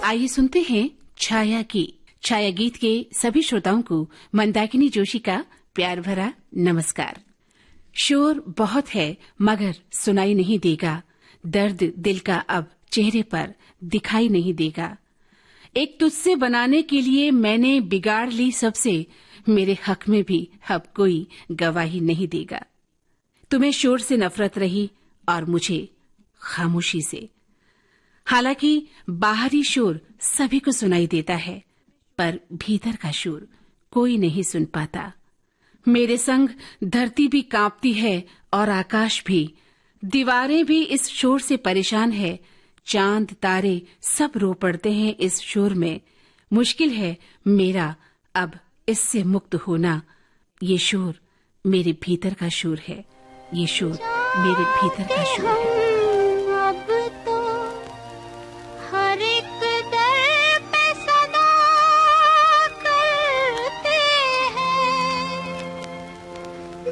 आइए सुनते हैं छाया गीत के सभी श्रोताओं को मंदाकिनी जोशी का प्यार भरा नमस्कार। शोर बहुत है मगर सुनाई नहीं देगा, दर्द दिल का अब चेहरे पर दिखाई नहीं देगा। एक तुझसे बनाने के लिए मैंने बिगाड़ ली सबसे, मेरे हक में भी अब कोई गवाही नहीं देगा। तुम्हें शोर से नफरत रही और मुझे खामोशी से। हालांकि बाहरी शोर सभी को सुनाई देता है, पर भीतर का शोर कोई नहीं सुन पाता। मेरे संग धरती भी कांपती है और आकाश भी, दीवारें भी इस शोर से परेशान है। चांद तारे सब रो पड़ते हैं इस शोर में। मुश्किल है मेरा अब इससे मुक्त होना। ये शोर मेरे भीतर का शोर है, ये शोर मेरे भीतर का शोर है।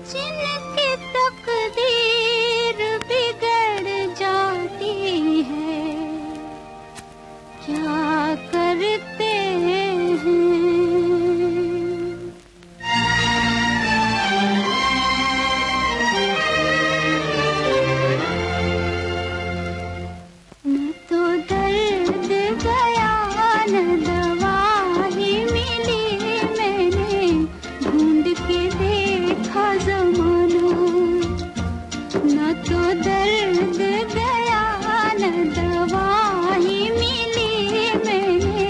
जिनकी तकदीर बिगड़ जाती है, क्या करते हैं। न तो दर्द गया न दवा ही मिली, मैंने ढूंढ के देखा ज़माना। न तो दर्द गया न दवा ही मिली, मैंने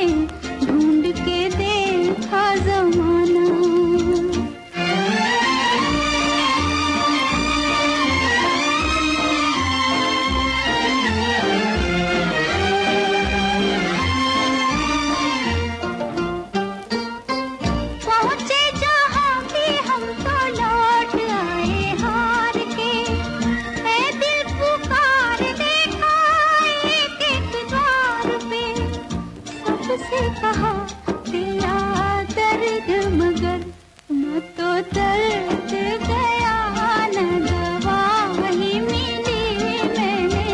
ढूंढ के देखा ज़माना। पहुँचे जहाँ भी हम तो लौट आए हार के, ऐ दिल पुकार देखा एक एक द्वार पे। सबसे कहा दिया दर्द मगर, न तो दर्द गया न दवा ही मिली, मैंने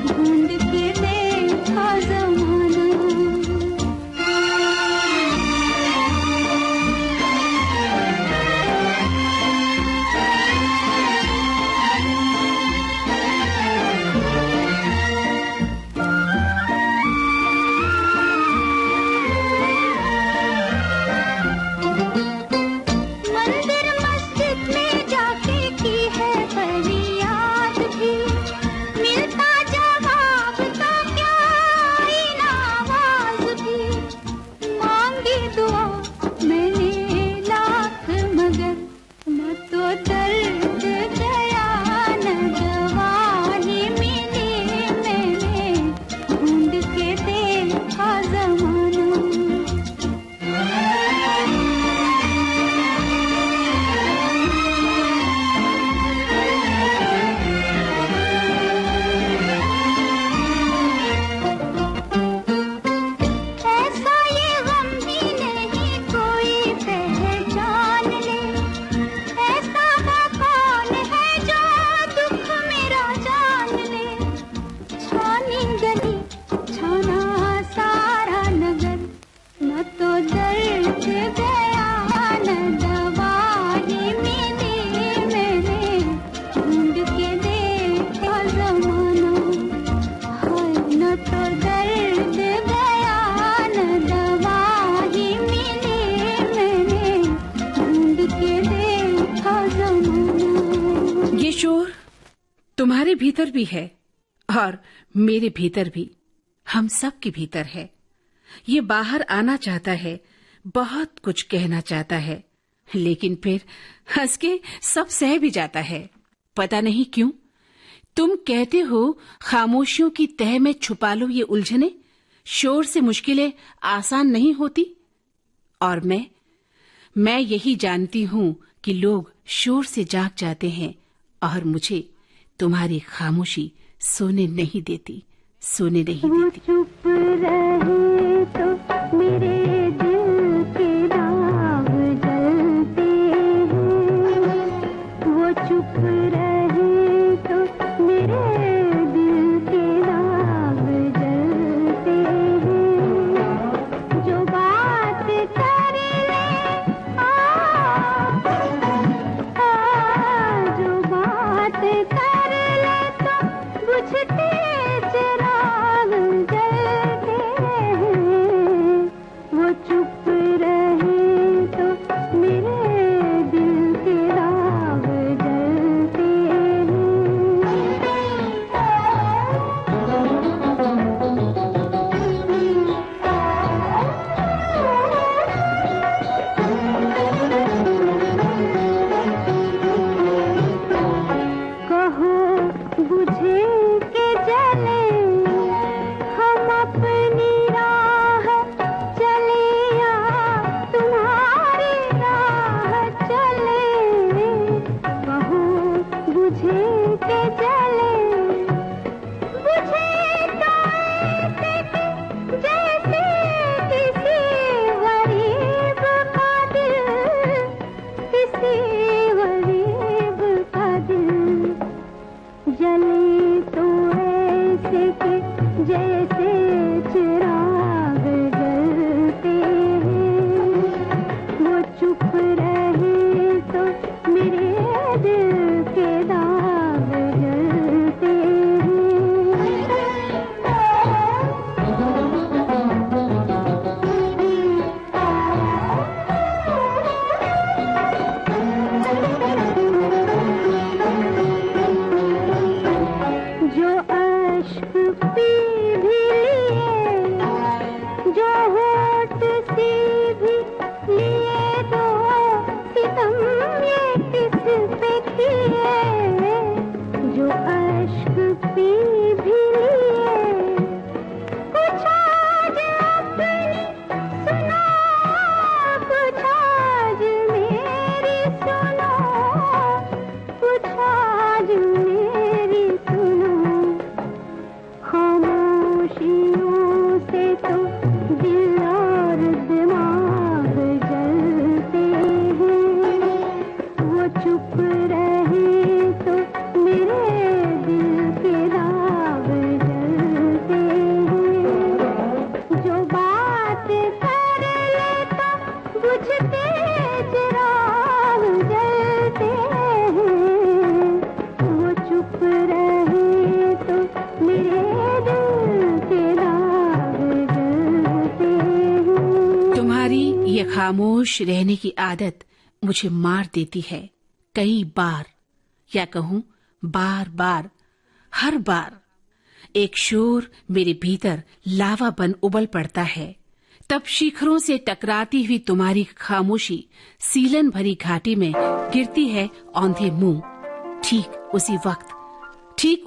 ढूंढ के देखा ज़माना। मंदिर मस्जिद में जाके की है फरियाद भी, मिलता जवाब तो क्या इन आवाज भी। मांगी दुआ मैंने लाख मगर, न तो दर्द गया न दवा ही मिली, मैंने ढूंढ के देखा ज़माना। ऐसा ये गम भी नहीं कोई पहचान ले, ऐसा वो कौन है जो दुख मेरा जान ले। छानी गली छाना सारा नगर, न तो दर्द गया न दवा ही मिली, मैंने ढूंढ के देखा ज़माना। हाय न तो दर्द गया न दवा ही मिली, मैंने ढूंढ के देखा ज़माना। ये शोर तुम्हारे भीतर भी है और मेरे भीतर भी, हम सब के भीतर है। ये बाहर आना चाहता है, बहुत कुछ कहना चाहता है, लेकिन फिर हंस के सब सह भी जाता है। पता नहीं क्यों। तुम कहते हो खामोशियों की तह में छुपा लो ये उलझने, शोर से मुश्किलें आसान नहीं होती। और मैं यही जानती हूँ कि लोग शोर से जाग जाते हैं और मुझे तुम्हारी खामोशी सोने नहीं देती, सोने नहीं वो देती। चुप रहे तो मेरे दिल के दाग जलते हैं, वो चुप रहे तो मेरे दिल के दाग जलते हैं। अपनी राह चले या तुम्हारी राह चले, कहो बुझे के जले, बुझे तो ऐसे कि जैसे किसी गरीब का दिल, किसी गरीब का दिल जले तो ऐसे कि जैसे चिराग जलते हैं, वो चुप रहे तो मेरे दिल के दाग जलते हैं। जो अश्क पी भी लिए, जो होठ सी भी लिए, दो सितम ये किस पे किए, जो अश्क पी भी लिए, कुछ आज अपनी सुनो, कुछ आज मेरी सुनो, कुछ आज मेरी सुनो, खामोशियों से तो दिल और दिमाग जलते हैं, वो चुप रहे तो मेरे दिल के दाग जलते हैं, जो बात कर लेता बुझते चिराग जलते हैं, वो चुप रहे तो मेरे दिल के दाग जलते हैं। तुम्हारी ये खामोश रहने की आदत मुझे मार देती है कई बार, या कहूँ बार बार, हर बार एक शोर मेरे भीतर लावा बन उबल पड़ता है। तब शिखरों से टकराती हुई तुम्हारी खामोशी सीलन भरी घाटी में गिरती है औंधे मुंह। ठीक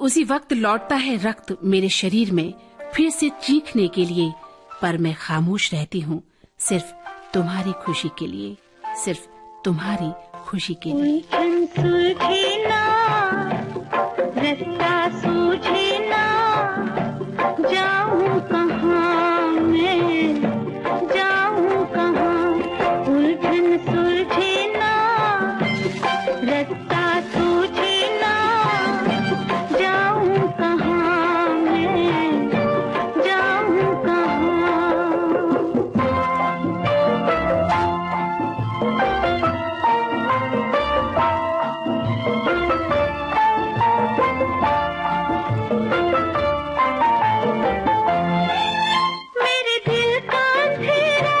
उसी वक्त लौटता है रक्त मेरे शरीर में फिर से चीखने के लिए, पर मैं खामोश रहती हूँ सिर्फ तुम्हारी खुशी के लिए, सिर्फ तुम्हारी खुशी के लिए। उलझन सुलझे ना, रास्ता सूझे ना, जाऊं कहाँ मैं, जाऊं कहाँ, उलझन सुलझे ना, रास्ता सूझे ना, जाऊं कहाँ मैं, जाऊं कहाँ। मेरे दिल का अंधेरा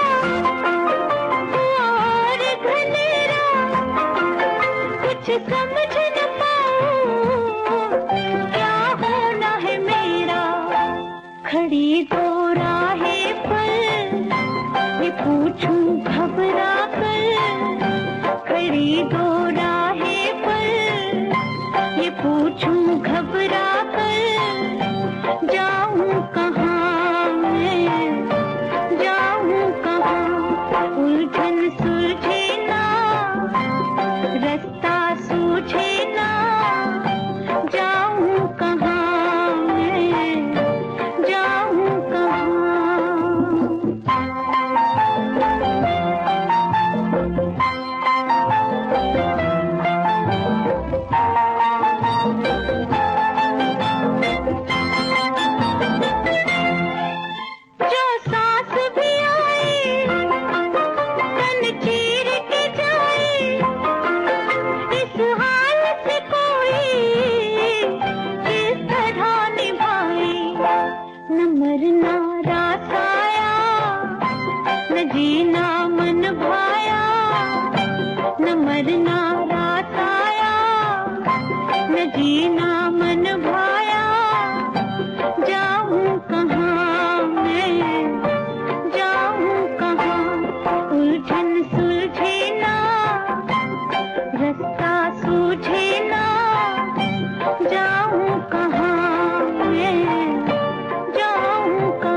और घनेरा, कुछ समझ न पाऊं क्या होना है मेरा, खड़ी दो राहें पर ये पूछूं घबरा कर, खड़ी दो राहें पर ये पूछूं घबरा कर, जाऊं कहाँ मैं, जाऊं कहाँ, उलझन सुलझे ना, रास्ता सूझे ना, जाऊं कहाँ मैं, जाऊं जो सांस भी आए, तन चीर के जाए, इस हाल से कोई किस तरह निभाए, न मरना रास आया, न जीना मन भाया, न मरना रास आया, न जीना मन भाया, जाऊं कहाँ मैं, जाऊं कहाँ, उलझन सुलझे ना, रास्ता सूझे ना, जाऊं कहाँ मैं, जाऊं कहाँ।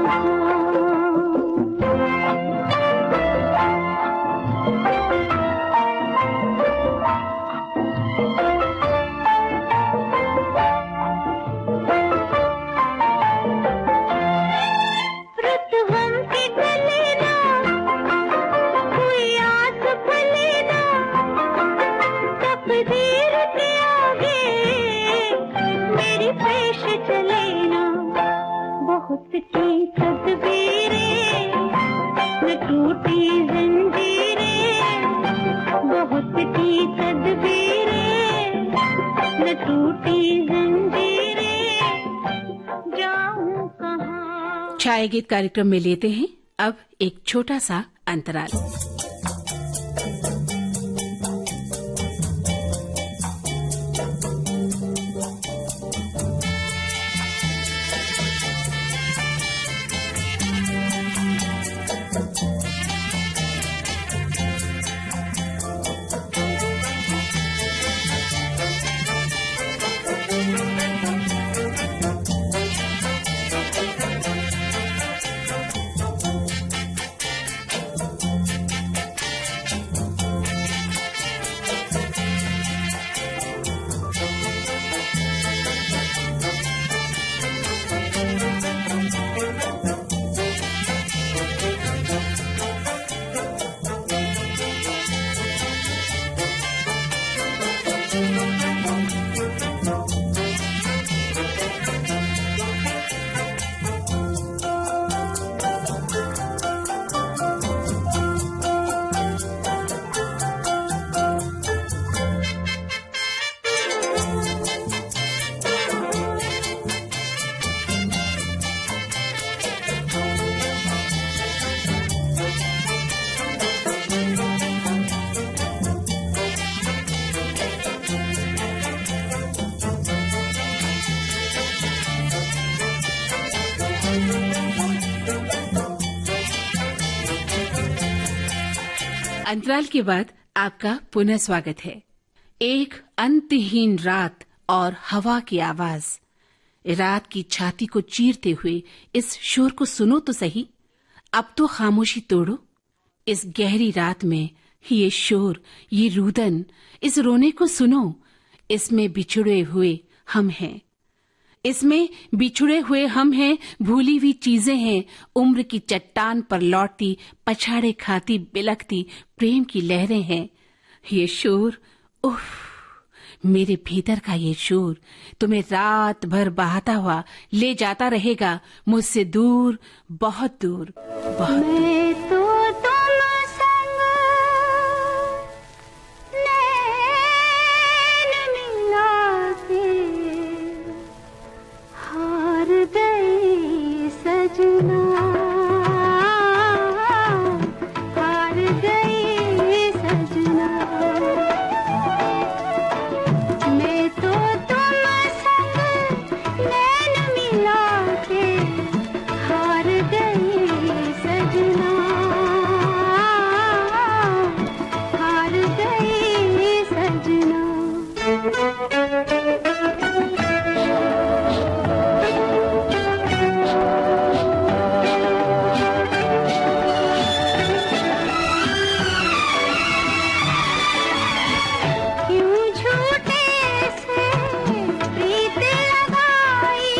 की तदबीरें, न टूटी जंजीरें, बहुत की तदबीरें, न टूटी जंजीरें, जाऊं कहाँ। छाया गीत कार्यक्रम में लेते हैं अब एक छोटा सा अंतराल। अंतराल के बाद आपका पुनः स्वागत है। एक अंतहीन रात और हवा की आवाज, रात की छाती को चीरते हुए इस शोर को सुनो तो सही। अब तो खामोशी तोड़ो। इस गहरी रात में ये शोर, ये रुदन, इस रोने को सुनो। इसमें बिछड़े हुए हम हैं, इसमें बिछुड़े हुए हम हैं, भूली हुई चीजें हैं, उम्र की चट्टान पर लौटती, पछाड़े खाती, बिलखती प्रेम की लहरें हैं। ये शोर, उफ, मेरे भीतर का ये शोर तुम्हें रात भर बहाता हुआ ले जाता रहेगा मुझसे दूर, बहुत दूर, बहुत दूर। मैं तो तुम संग नैन मिला के हार गई सजना, हार गई सजना। मैं तो तुम संग नैन मिला के हार गई सजना, हार गई सजना। क्यों झूठे से प्रीत लगाई,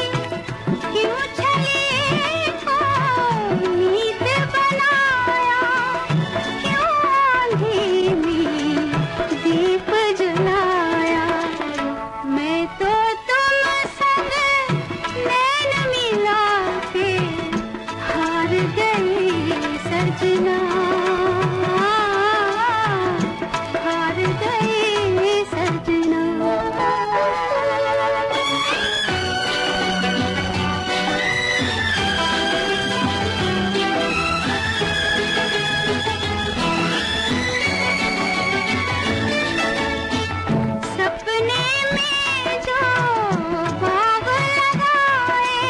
क्यों छले को नीत बनाया, क्यों आंधी में दीप जलाया। मैं तो तुम संग नैन मिला के हार गई सजना, हार गई सजना। सपने में जो बाग लगाए,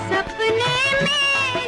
सपने में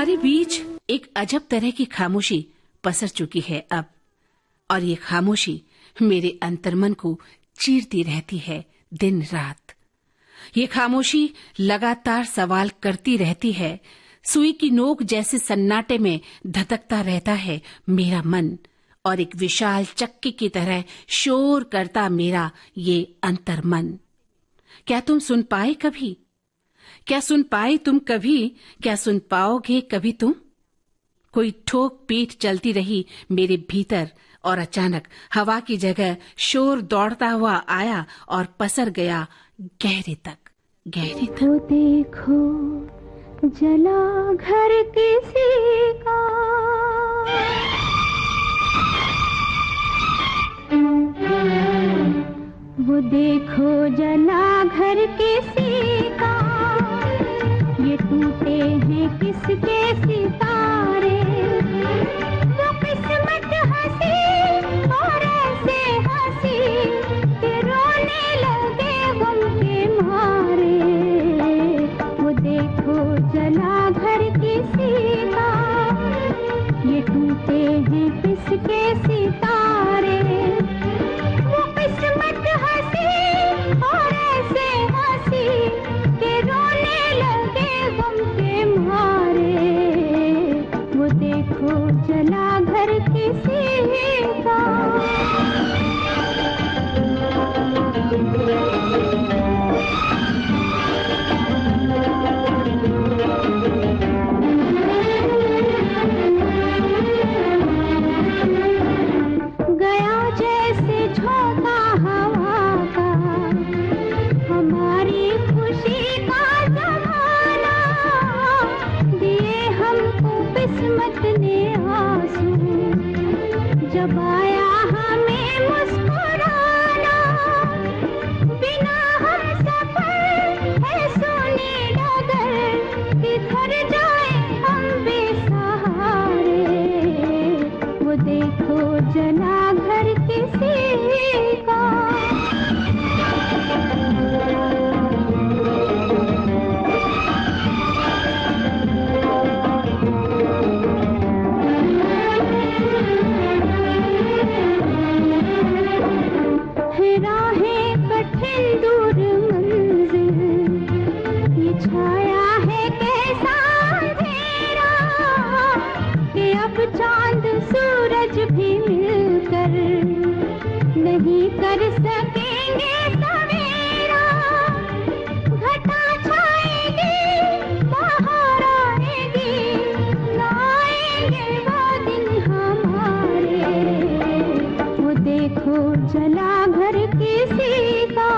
हमारे बीच एक अजब तरह की खामोशी पसर चुकी है अब, और ये खामोशी मेरे अंतर्मन को चीरती रहती है दिन रात। ये खामोशी लगातार सवाल करती रहती है। सुई की नोक जैसे सन्नाटे में धधकता रहता है मेरा मन, और एक विशाल चक्की की तरह शोर करता मेरा ये अंतर्मन। क्या तुम सुन पाए कभी? क्या सुन पाए तुम कभी? क्या सुन पाओगे कभी तुम? कोई ठोक पीट चलती रही मेरे भीतर, और अचानक हवा की जगह शोर दौड़ता हुआ आया और पसर गया गहरे तक, गहरे तक। वो देखो जला घर किसी का, वो देखो जला घर किसी का, ये टूटे हैं किसके सितारे, वो किस्मत हंसी और ऐसे हंसी कि रोने लगे गम के मारे। वो देखो जला घर किसी का, ये टूटे हैं किसके सितारे, वो किस्मत हंसी और ऐसे हंसी कि रोने लगे गम के मारे। वो देखो जला घर किसी का। गया जैसे झोंका हवा का, हमारी खुशी का ज़माना, दिए हमको किस्मत ने आंसू, जब आया हमें मुस्कुराना, बिना हम सफर है सोने डगर, किधर जाए हम बेसहारे। वो देखो जला घर किसी का। राहें कठिन दूर मंजिल, ये छाया है कैसा अंधेरा, कि अब चांद सूरज भी मिलकर नहीं कर सकेंगे सवेरा। घटा छाएगी, बाहर आएगी, ना आएंगे वो दिन हमारे। वो देखो जला घर किसी का।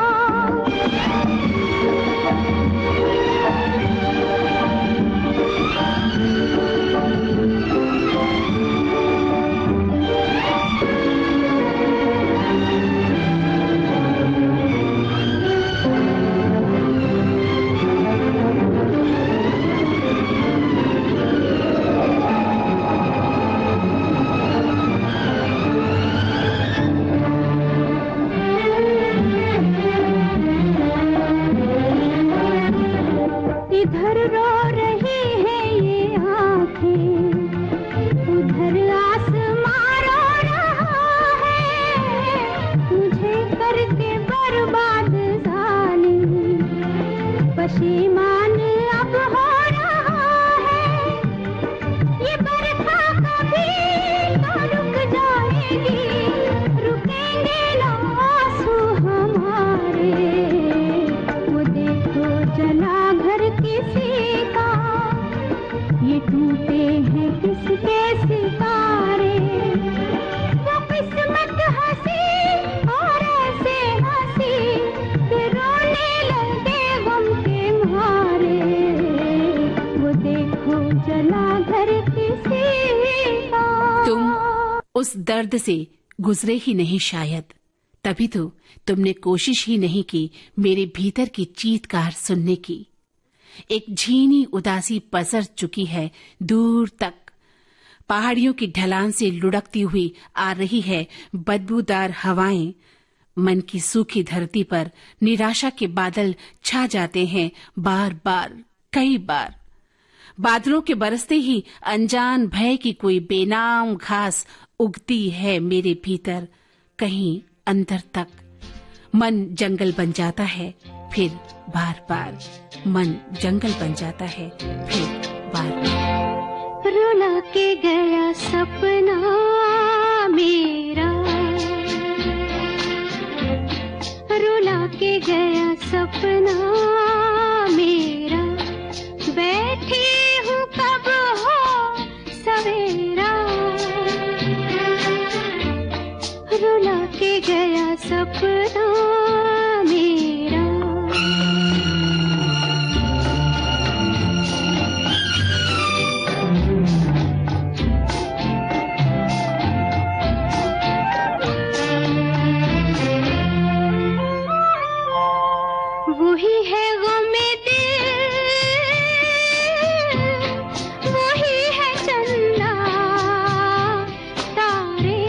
इधर रो रही है ये आँखें, उधर आसमां रो रहा है, मुझे करके बर्बाद जालिम, पशीमान अब हो रहा है। ये बरखा कभी तो रुक जाएगी, रुकेंगे ना आंसू हमारे। वो देखो जला घर किसी का, ये टूटे हैं किसके सितारे, वो किस्मत हंसी और ऐसे हंसी कि रोने लगे गम के मारे। वो देखो जला घर किसी का। तुम उस दर्द से गुजरे ही नहीं शायद, तभी तो तुमने कोशिश ही नहीं की मेरे भीतर की चीत्कार सुनने की। एक झीनी उदासी पसर चुकी है दूर तक, पहाड़ियों की ढलान से लुढ़कती हुई आ रही है बदबूदार हवाएं। मन की सूखी धरती पर निराशा के बादल छा जाते हैं बार बार, कई बार। बादलों के बरसते ही अनजान भय की कोई बेनाम घास उगती है मेरे भीतर, कहीं अंदर तक। मन जंगल बन जाता है फिर बार बार, मन जंगल बन जाता है फिर बार बार। रुला के गया सपना मेरा, रुला के गया सपना मेरा, बैठी हूँ कब हो सवेरा, रुला के गया सपना मेरा। वही है गमे दिल, वही है चंदा तारे,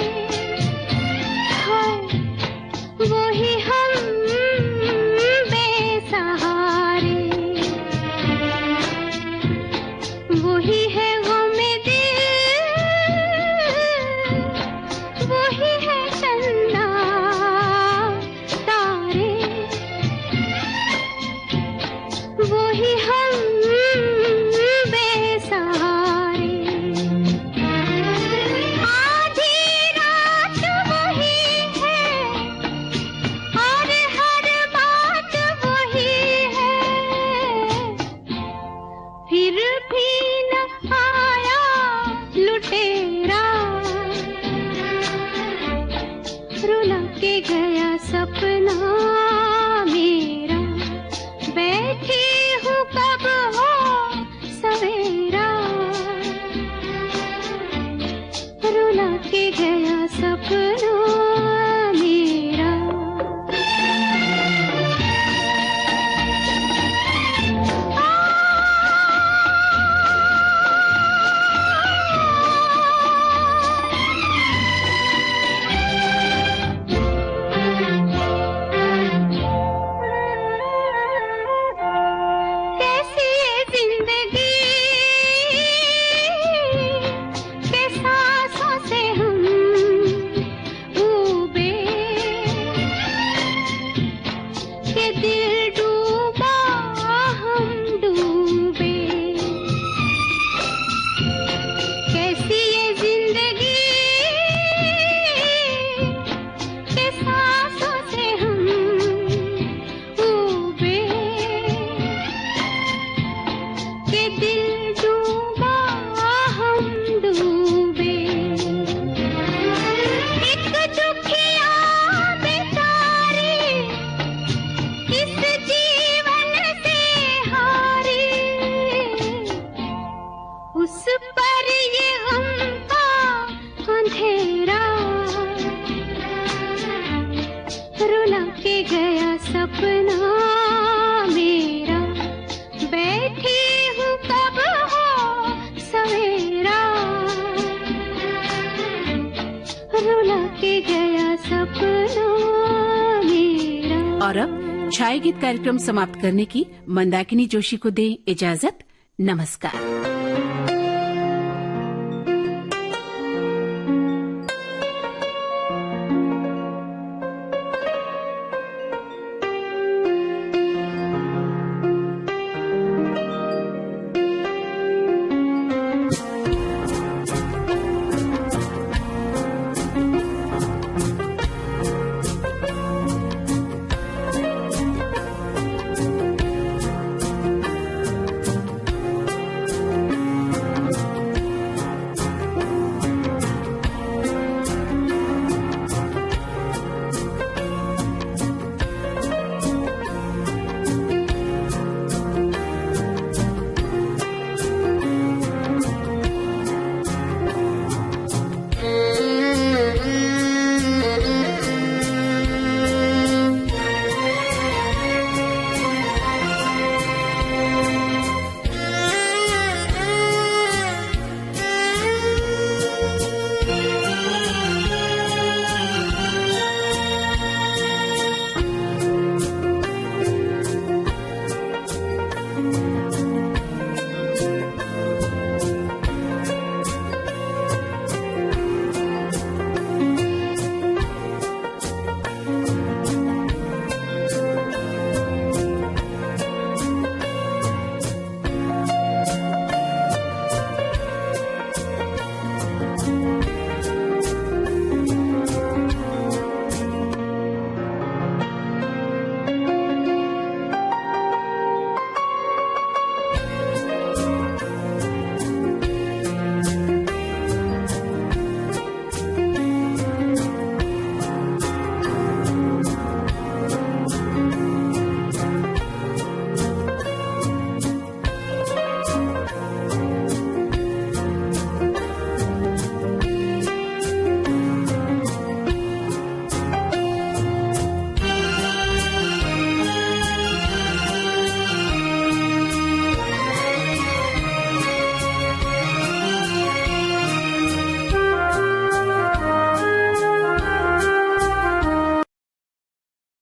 हाय वही हम बेसहारे, वही है गमे दिल, वही है चंदा तारे, वही हम बेसहारे, आधी रात वही है और हर बात वही है, फिर भी न आया लुटेरा, रुला के गया सपना मेरा, बैठी हूँ कब हो सवेरा, रुला के गया सपना मेरा। कैसी ये जिंदगी के सांसों से हम डूबे, के दिल डूबा हम डूबे, कैसी ये जिंदगी के सांसों से हम डूबे, के दिल डूबा हम डूबे, एक दुखिया बेचारी इस जीवन से हारी, उस पर ये गम का अंधेरा, रुला के गया सपना मेरा, बैठी हूँ कब हो सवेरा, रुला के गया सपना मेरा। और अब छाया गीत कार्यक्रम समाप्त करने की मंदाकिनी जोशी को दें इजाजत। नमस्कार।